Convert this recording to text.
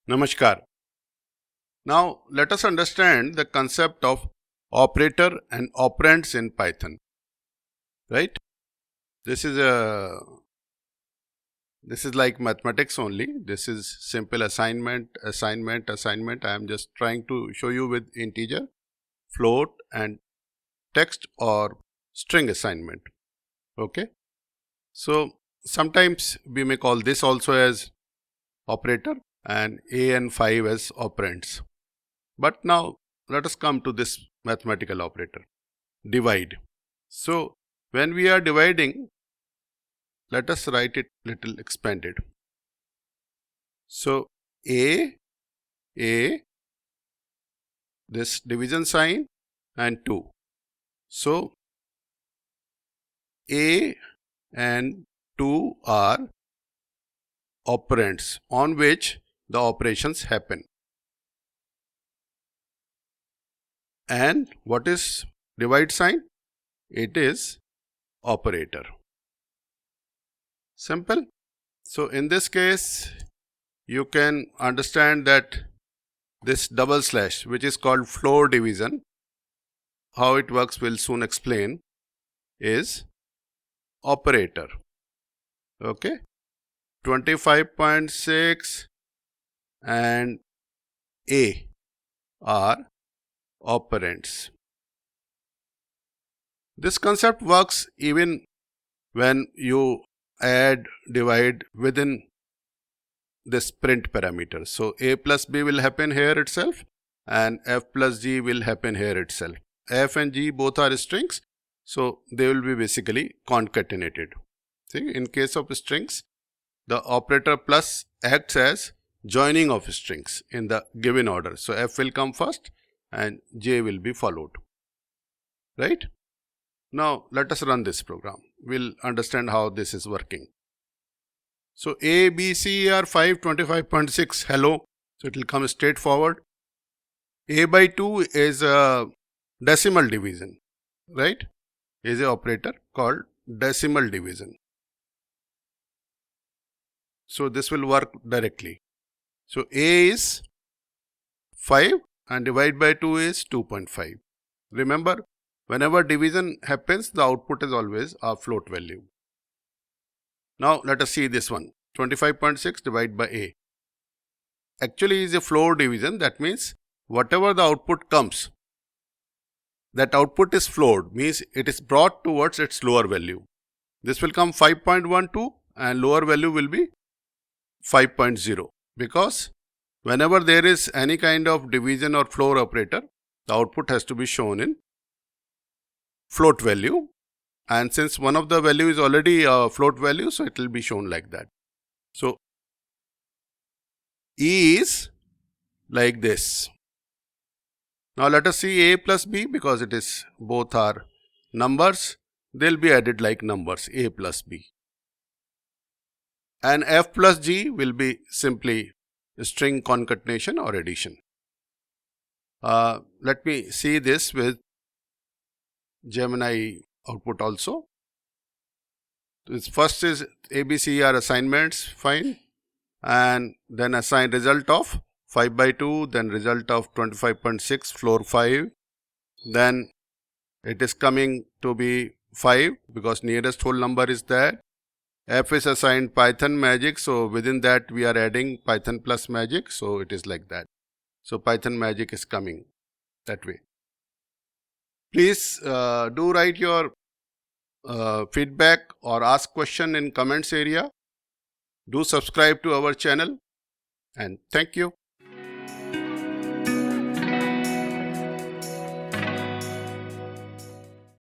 Namaskar. Now let us understand the concept of operator and operands in Python. Right? This is like mathematics only. This is simple assignment. I am just trying to show you with integer, float and text or string assignment. Okay. So sometimes we may call this also as operator and a and 5 as operands. But now let us come to this mathematical operator, divide. So when we are dividing, let us write it little expanded. So a, this division sign and 2. So a and 2 are operands on which the operations happen. And what is divide sign? It is operator. Simple. So in this case, you can understand that this double slash, which is called floor division, how it works we'll soon explain, is operator. Okay. 25.6 and A are operands. This concept works even when you add, divide within this print parameter. So a plus b will happen here itself and f plus g will happen here itself. F and g both are strings, so they will be basically concatenated. See, in case of strings, the operator plus acts as joining of strings in the given order. So f will come first and j will be followed. Right? Now let us run this program. We'll understand how this is working. So A, B, C are 5, 25.6, hello. So it will come straight forward. A by 2 is a decimal division, right? Is an operator called decimal division. So this will work directly. So A is 5 and divide by 2 is 2.5. Remember, whenever division happens, the output is always a float value. Now let us see this one. 25.6 divided by A. Actually is a floor division. That means whatever the output comes, that output is floored, means it is brought towards its lower value. This will come 5.12 and lower value will be 5.0, because whenever there is any kind of division or floor operator, the output has to be shown in float value, and since one of the value is already a float value, so it will be shown like that. So E is like this. Now let us see A plus B, because it is both are numbers, they will be added like numbers, A plus B. And F plus G will be simply string concatenation or addition. Let me see this with Gemini output also. This first is ABC are assignments, fine, and then assign result of 5 by 2, then result of 25.6, floor 5, then it is coming to be 5 because nearest whole number is there. F is assigned Python magic, so within that we are adding Python plus magic, so it is like that. So Python magic is coming that way. Please do write your feedback or ask question in comments area. Do subscribe to our channel and thank you.